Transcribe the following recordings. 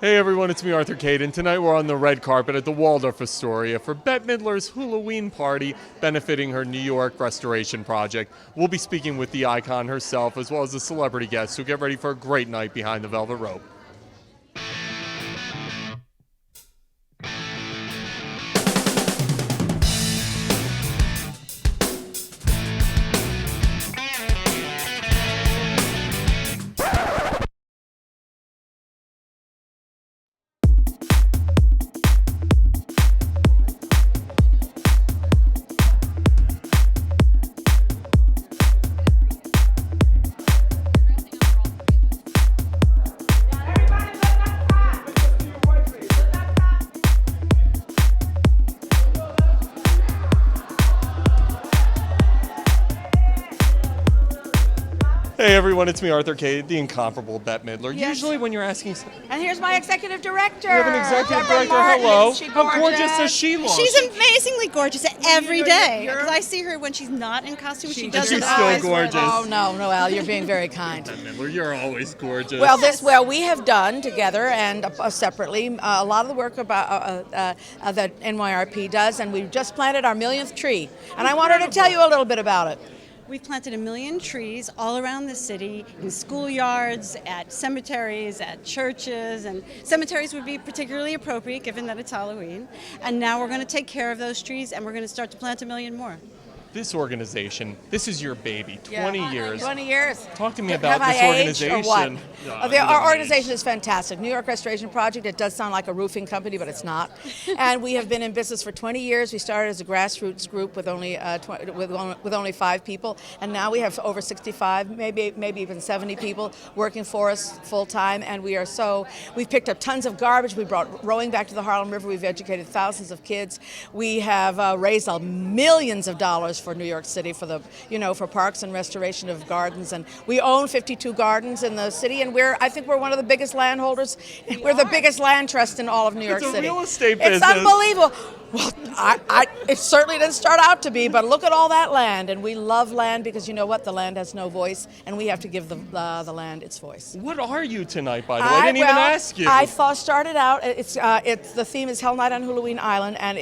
Hey everyone, it's me, Arthur Kade, and tonight we're on the red carpet at the Waldorf Astoria for Bette Midler's Hulaween party benefiting her New York restoration project. We'll be speaking with the icon herself as well as the celebrity guests, so get ready for a great night behind the velvet rope. Hey everyone, it's me, Arthur Kade, the incomparable Bette Midler. Yes. Usually when you're asking... And here's my executive director. We have an executive Deborah director. Martin. Hello. Isn't she How gorgeous does she look? She's amazingly gorgeous every day. Because I see her when she's not in costume. She doesn't she's still always gorgeous. Oh, no, Al, you're being very kind. Bette Midler, you're always gorgeous. Well, we have done together and separately a lot of the work about that NYRP does, and we've just planted our millionth tree. And I wanted to tell you a little bit about it. We've planted 1 million trees all around the city, in schoolyards, at cemeteries, at churches, and cemeteries would be particularly appropriate given that it's Halloween. And now we're going to take care of those trees, and we're going to start to plant 1 million more. This organization, this is your baby, 20 years. 20 years. Talk to me about Have this I aged organization. or what? No, Our organization is fantastic. New York Restoration Project, it does sound like a roofing company, but it's not. And we have been in business for 20 years. We started as a grassroots group with only 5 people, and now we have over 65, maybe even 70 people working for us full time. And we've picked up tons of garbage. We brought rowing back to the Harlem River. We've educated thousands of kids. We have raised millions of dollars for New York City for parks and restoration of gardens, and we own 52 gardens in the city, and I think we're one of the biggest landholders. We're the biggest land trust in all of New York City. It's a real estate business. It's unbelievable. Well, it certainly didn't start out to be, but look at all that land, and we love land because you know what? The land has no voice, and we have to give the land its voice. What are you tonight, by the way? I didn't even ask you. I started out. The theme is Hell Night on Hulaween Island, and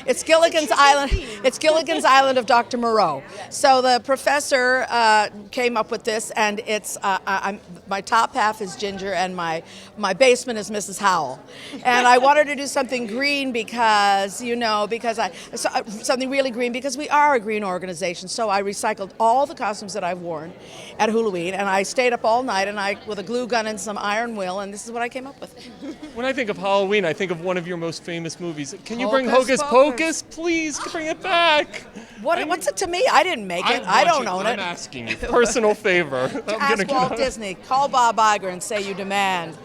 it's Gilligan's Island. It's Gilligan's Island of Dr. Moreau. So the professor came up with this, and it's my top half is Ginger, and my basement is Mrs. Howell. And I wanted to do something green something really green because we are a green organization. So I recycled all the costumes that I've worn at Hulaween, and I stayed up all night with a glue gun and some iron will, and this is what I came up with. When I think of Halloween, I think of one of your most famous movies. Can you bring Hocus Pocus? Please bring it back. What's it to me? I didn't make it. I don't own it. I'm asking you. Personal favor. Ask Walt Disney. Call Bob Iger and say you demand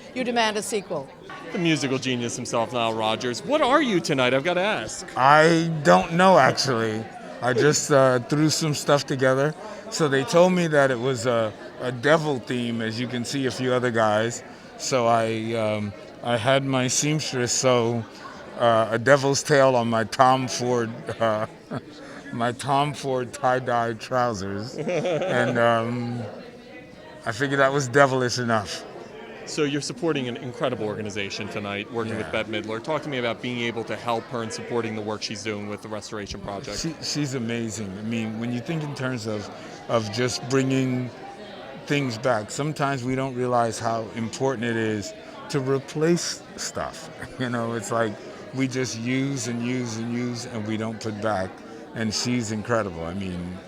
a sequel. The musical genius himself, Nile Rodgers. What are you tonight? I've got to ask. I don't know, actually. I just threw some stuff together. So they told me that it was a devil theme, as you can see a few other guys. So I had my seamstress sew a devil's tail on my Tom Ford tie-dye trousers, and I figured that was devilish enough. So you're supporting an incredible organization tonight, working with Bette Midler. Talk to me about being able to help her and supporting the work she's doing with the Restoration Project. She's amazing. I mean, when you think in terms of just bringing things back, sometimes we don't realize how important it is to replace stuff. It's like we just use and use and use, and we don't put back. And she's incredible. I mean,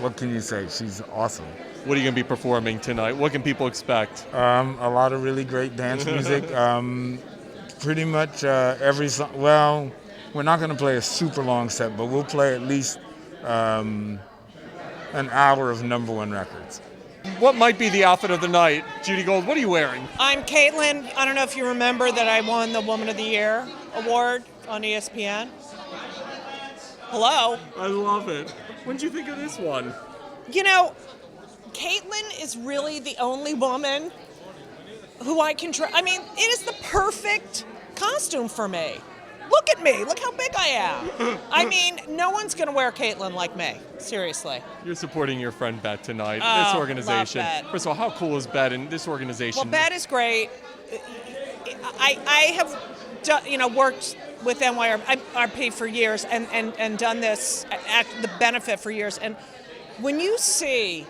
what can you say? She's awesome. What are you going to be performing tonight? What can people expect? A lot of really great dance music. Pretty much every song. Well, we're not going to play a super long set, but we'll play at least an hour of #1 records. What might be the outfit of the night? Judy Gold, what are you wearing? I'm Caitlin. I don't know if you remember that I won the Woman of the Year award on ESPN. Hello? I love it. When did you think of this one? Caitlin is really the only woman who I can trust. I mean, it is the perfect costume for me. Look at me. Look how big I am. I mean, no one's going to wear Caitlin like me. Seriously. You're supporting your friend Bette tonight. Oh, This organization. love Bette. First of all, how cool is Bette and this organization? Well, Bette is great. I have worked with NYRP for years and done this at the benefit for years. And when you see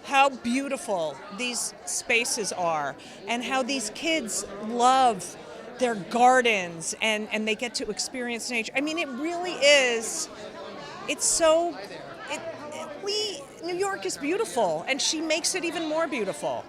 how beautiful these spaces are and how these kids love their gardens and they get to experience nature. I mean, it really is. It's so. New York is beautiful, and she makes it even more beautiful.